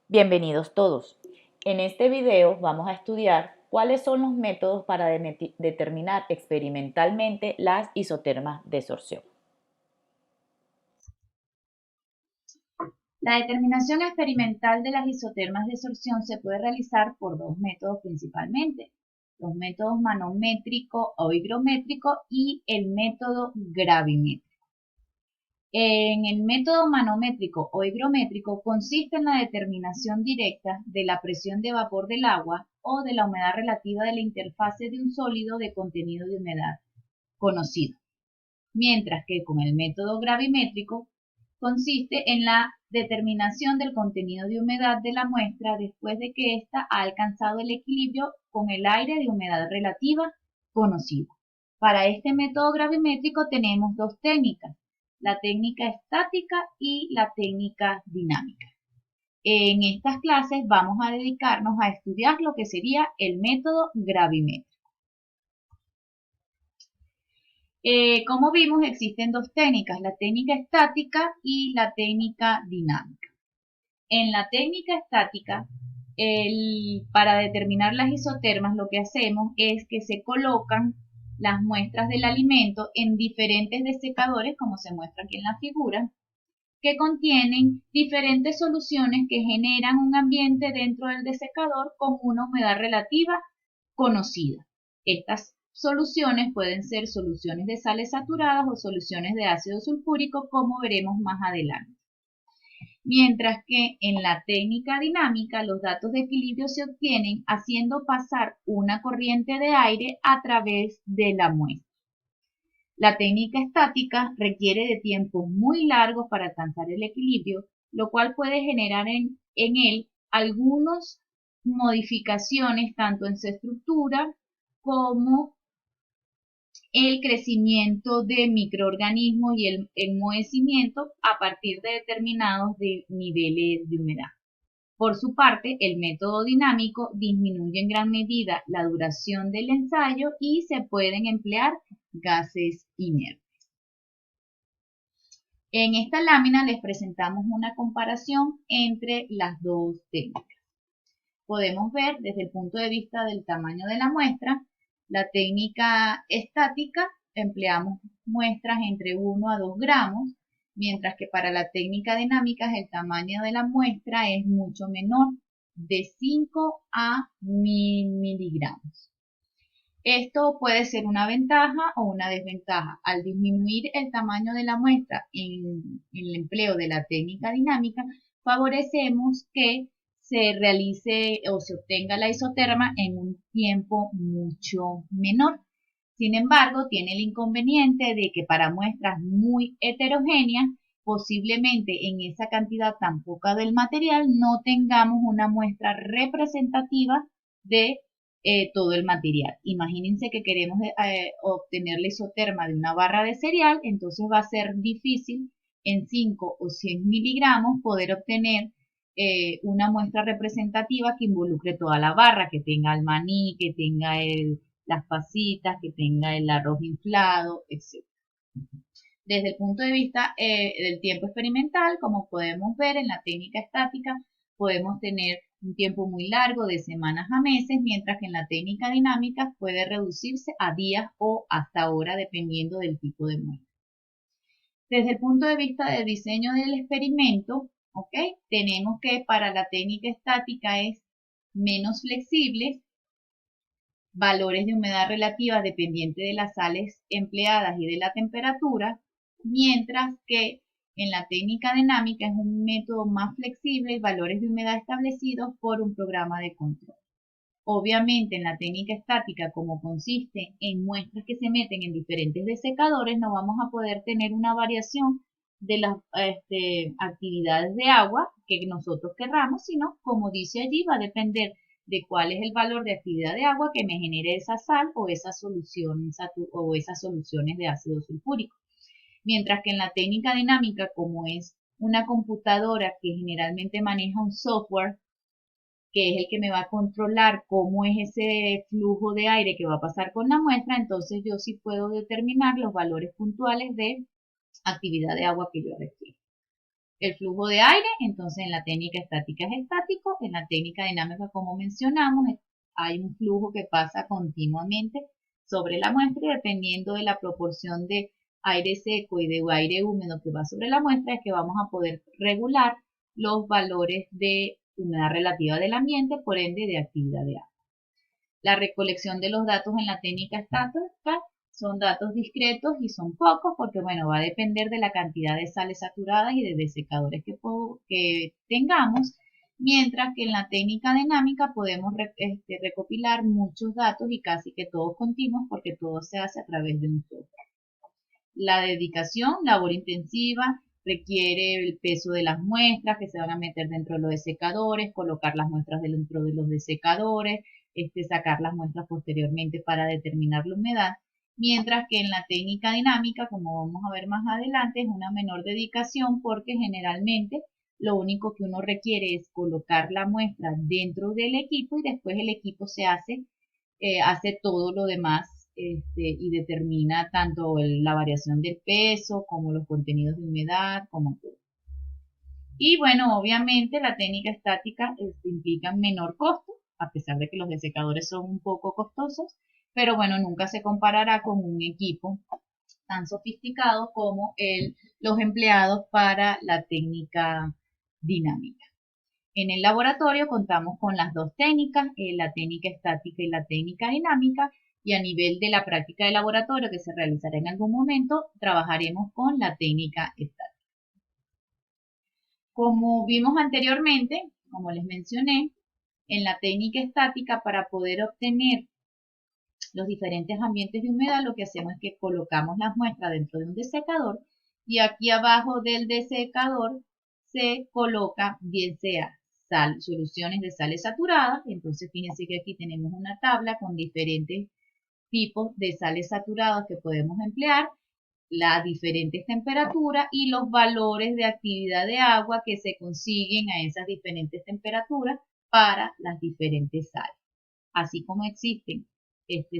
Bienvenidos todos. En este video vamos a estudiar cuáles son los métodos para determinar experimentalmente las isotermas de sorción. La determinación experimental de las isotermas de sorción se puede realizar por dos métodos principalmente: los métodos manométrico o higrométrico y el método gravimétrico. En el método manométrico o higrométrico consiste en la determinación directa de la presión de vapor del agua o de la humedad relativa de la interfase de un sólido de contenido de humedad conocido, mientras que con el método gravimétrico consiste en la determinación del contenido de humedad de la muestra después de que ésta ha alcanzado el equilibrio con el aire de humedad relativa conocido. Para este método gravimétrico tenemos dos técnicas: la técnica estática y la técnica dinámica. En estas clases vamos a dedicarnos a estudiar lo que sería el método gravimétrico. Como vimos, existen dos técnicas: la técnica estática y la técnica dinámica. En la técnica estática, para determinar las isotermas, lo que hacemos es que se colocan las muestras del alimento en diferentes desecadores, como se muestra aquí en la figura, que contienen diferentes soluciones que generan un ambiente dentro del desecador con una humedad relativa conocida. Estas soluciones pueden ser soluciones de sales saturadas o soluciones de ácido sulfúrico, como veremos más adelante. Mientras que en la técnica dinámica los datos de equilibrio se obtienen haciendo pasar una corriente de aire a través de la muestra. La técnica estática requiere de tiempos muy largos para alcanzar el equilibrio, lo cual puede generar en él algunas modificaciones tanto en su estructura como el crecimiento de microorganismos y el enmohecimiento a partir de determinados niveles de humedad. Por su parte, el método dinámico disminuye en gran medida la duración del ensayo y se pueden emplear gases inertes. En esta lámina les presentamos una comparación entre las dos técnicas. Podemos ver desde el punto de vista del tamaño de la muestra. La técnica estática empleamos muestras entre 1 a 2 gramos, mientras que para la técnica dinámica el tamaño de la muestra es mucho menor, de 5 a 1000 miligramos. Esto puede ser una ventaja o una desventaja. Al disminuir el tamaño de la muestra en el empleo de la técnica dinámica, favorecemos que se realice o se obtenga la isoterma en un tiempo mucho menor. Sin embargo, tiene el inconveniente de que para muestras muy heterogéneas, posiblemente en esa cantidad tan poca del material, no tengamos una muestra representativa de todo el material. Imagínense que queremos obtener la isoterma de una barra de cereal, entonces va a ser difícil en 5 o 100 miligramos poder obtener una muestra representativa que involucre toda la barra, que tenga el maní, que tenga las pasitas, que tenga el arroz inflado, etc. Desde el punto de vista del tiempo experimental, como podemos ver en la técnica estática, podemos tener un tiempo muy largo de semanas a meses, mientras que en la técnica dinámica puede reducirse a días o hasta horas, dependiendo del tipo de muestra. Desde el punto de vista del diseño del experimento, tenemos que para la técnica estática es menos flexible, valores de humedad relativa dependiente de las sales empleadas y de la temperatura, mientras que en la técnica dinámica es un método más flexible y valores de humedad establecidos por un programa de control. Obviamente en la técnica estática, como consiste en muestras que se meten en diferentes desecadores, no vamos a poder tener una variación de las actividades de agua que nosotros querramos, sino, como dice allí, va a depender de cuál es el valor de actividad de agua que me genere esa sal o esa solución o esas soluciones de ácido sulfúrico. Mientras que en la técnica dinámica, como es una computadora que generalmente maneja un software, que es el que me va a controlar cómo es ese flujo de aire que va a pasar con la muestra, entonces yo sí puedo determinar los valores puntuales de actividad de agua que yo requiero. el flujo de aire, entonces en la técnica estática es estático, en la técnica dinámica, como mencionamos, hay un flujo que pasa continuamente sobre la muestra y dependiendo de la proporción de aire seco y de aire húmedo que va sobre la muestra es que vamos a poder regular los valores de humedad relativa del ambiente, por ende de actividad de agua. La recolección de los datos en la técnica estática son datos discretos y son pocos porque, bueno, va a depender de la cantidad de sales saturadas y de desecadores que tengamos, mientras que en la técnica dinámica podemos recopilar muchos datos y casi que todos continuos porque todo se hace a través de un software. La dedicación, labor intensiva, requiere el peso de las muestras que se van a meter dentro de los desecadores, colocar las muestras dentro de los desecadores, sacar las muestras posteriormente para determinar la humedad, mientras que en la técnica dinámica, como vamos a ver más adelante, es una menor dedicación porque generalmente lo único que uno requiere es colocar la muestra dentro del equipo y después el equipo hace todo lo demás y determina tanto la variación del peso como los contenidos de humedad, como todo. Y bueno, obviamente la técnica estática implica menor costo, a pesar de que los desecadores son un poco costosos, pero bueno, nunca se comparará con un equipo tan sofisticado como los empleados para la técnica dinámica. En el laboratorio contamos con las dos técnicas, la técnica estática y la técnica dinámica, y a nivel de la práctica de laboratorio que se realizará en algún momento, trabajaremos con la técnica estática. Como vimos anteriormente, como les mencioné, en la técnica estática para poder obtener los diferentes ambientes de humedad, lo que hacemos es que colocamos las muestras dentro de un desecador y aquí abajo del desecador se coloca bien sea soluciones de sales saturadas. Entonces fíjense que aquí tenemos una tabla con diferentes tipos de sales saturadas que podemos emplear, las diferentes temperaturas y los valores de actividad de agua que se consiguen a esas diferentes temperaturas para las diferentes sales. Así como existen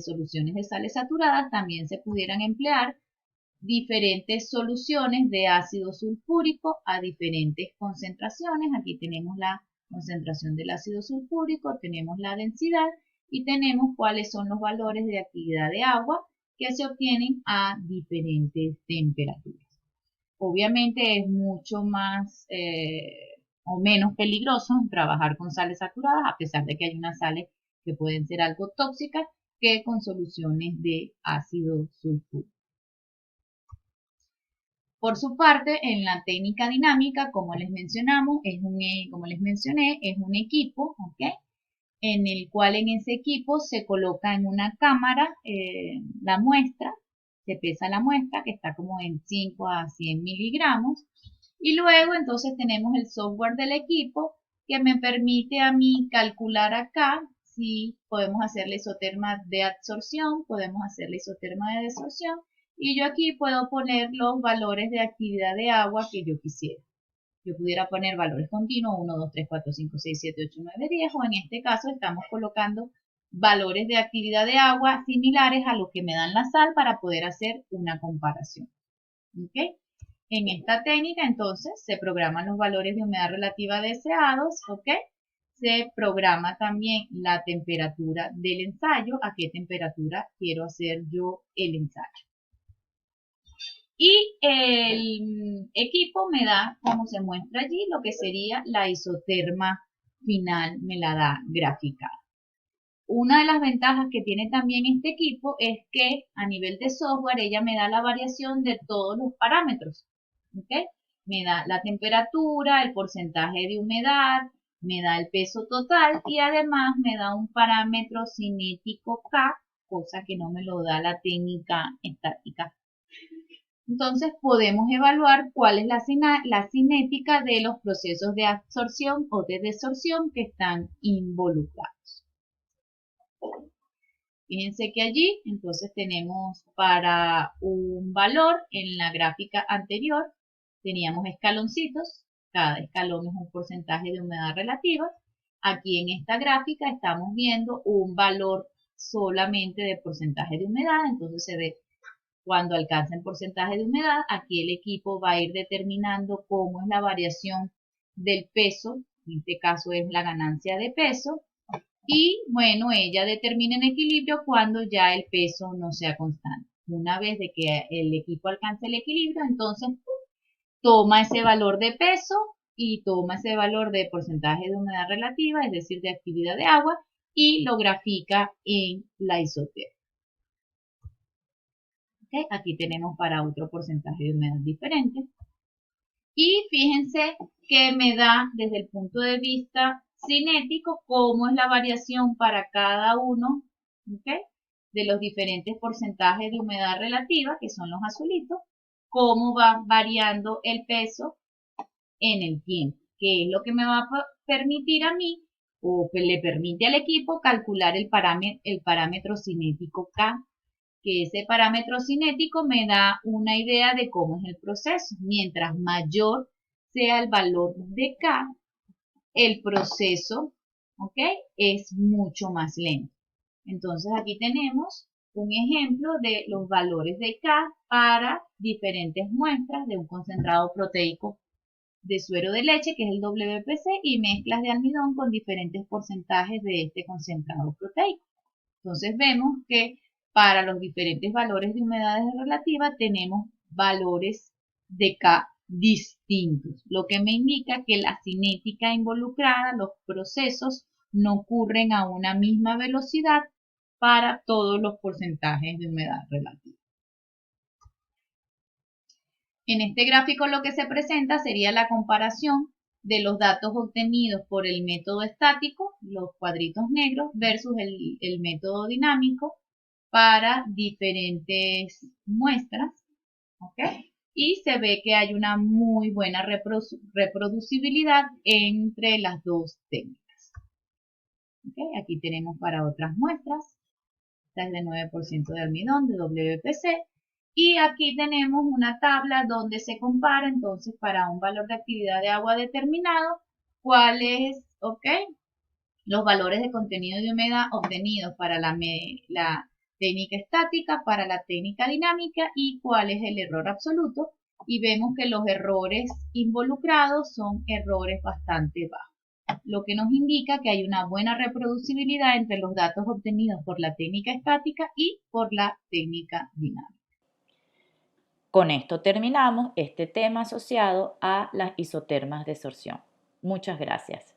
soluciones de sales saturadas, también se pudieran emplear diferentes soluciones de ácido sulfúrico a diferentes concentraciones. Aquí tenemos la concentración del ácido sulfúrico, tenemos la densidad y tenemos cuáles son los valores de actividad de agua que se obtienen a diferentes temperaturas. Obviamente es mucho más o menos peligroso trabajar con sales saturadas, a pesar de que hay unas sales que pueden ser algo tóxicas, que con soluciones de ácido sulfúrico. Por su parte, en la técnica dinámica, como les mencioné, es un equipo, ¿ok? En el cual en ese equipo se coloca en una cámara la muestra, se pesa la muestra que está como en 5 a 100 miligramos y luego entonces tenemos el software del equipo que me permite a mí calcular acá si podemos hacer la isoterma de absorción, podemos hacer la isoterma de desorción y yo aquí puedo poner los valores de actividad de agua que yo quisiera. Yo pudiera poner valores continuos, 1, 2, 3, 4, 5, 6, 7, 8, 9, 10, o en este caso estamos colocando valores de actividad de agua similares a los que me dan la sal para poder hacer una comparación. ¿Okay? En esta técnica, entonces, se programan los valores de humedad relativa deseados, ¿ok? Se programa también la temperatura del ensayo, a qué temperatura quiero hacer yo el ensayo. Y el equipo me da, como se muestra allí, lo que sería la isoterma final, me la da graficada. Una de las ventajas que tiene también este equipo es que a nivel de software ella me da la variación de todos los parámetros. ¿Okay? Me da la temperatura, el porcentaje de humedad, me da el peso total y además me da un parámetro cinético K, cosa que no me lo da la técnica estática. Entonces podemos evaluar cuál es la cinética de los procesos de absorción o de desorción que están involucrados. Fíjense que allí entonces tenemos para un valor en la gráfica anterior, teníamos escaloncitos, cada escalón es un porcentaje de humedad relativa. Aquí en esta gráfica estamos viendo un valor solamente de porcentaje de humedad, entonces se ve Cuando alcanza el porcentaje de humedad, aquí el equipo va a ir determinando cómo es la variación del peso, en este caso es la ganancia de peso, y bueno, ella determina en equilibrio cuando ya el peso no sea constante. Una vez de que el equipo alcance el equilibrio, entonces toma ese valor de peso y toma ese valor de porcentaje de humedad relativa, es decir, de actividad de agua, y lo grafica en la isoterma. ¿Okay? Aquí tenemos para otro porcentaje de humedad diferente. Y fíjense que me da desde el punto de vista cinético cómo es la variación para cada uno, ¿okay?, de los diferentes porcentajes de humedad relativa, que son los azulitos, cómo va variando el peso en el tiempo, que es lo que me va a permitir a mí, o que le permite al equipo calcular el parámetro cinético K, que ese parámetro cinético me da una idea de cómo es el proceso. Mientras mayor sea el valor de K, el proceso, ¿ok?, es mucho más lento. Entonces aquí tenemos un ejemplo de los valores de K para diferentes muestras de un concentrado proteico de suero de leche, que es el WPC, y mezclas de almidón con diferentes porcentajes de este concentrado proteico. Entonces vemos que para los diferentes valores de humedades relativas tenemos valores de K distintos, lo que me indica que la cinética involucrada, los procesos, no ocurren a una misma velocidad para todos los porcentajes de humedad relativa. En este gráfico lo que se presenta sería la comparación de los datos obtenidos por el método estático, los cuadritos negros, versus el método dinámico para diferentes muestras, ¿ok? Y se ve que hay una muy buena reproducibilidad entre las dos técnicas. ¿Okay? Aquí tenemos para otras muestras, esta es de 9% de almidón, de WPC, y aquí tenemos una tabla donde se compara entonces para un valor de actividad de agua determinado, cuáles, ¿ok?, los valores de contenido de humedad obtenidos para la técnica estática, para la técnica dinámica y cuál es el error absoluto. Y vemos que los errores involucrados son errores bastante bajos, lo que nos indica que hay una buena reproducibilidad entre los datos obtenidos por la técnica estática y por la técnica dinámica. Con esto terminamos este tema asociado a las isotermas de sorción. Muchas gracias.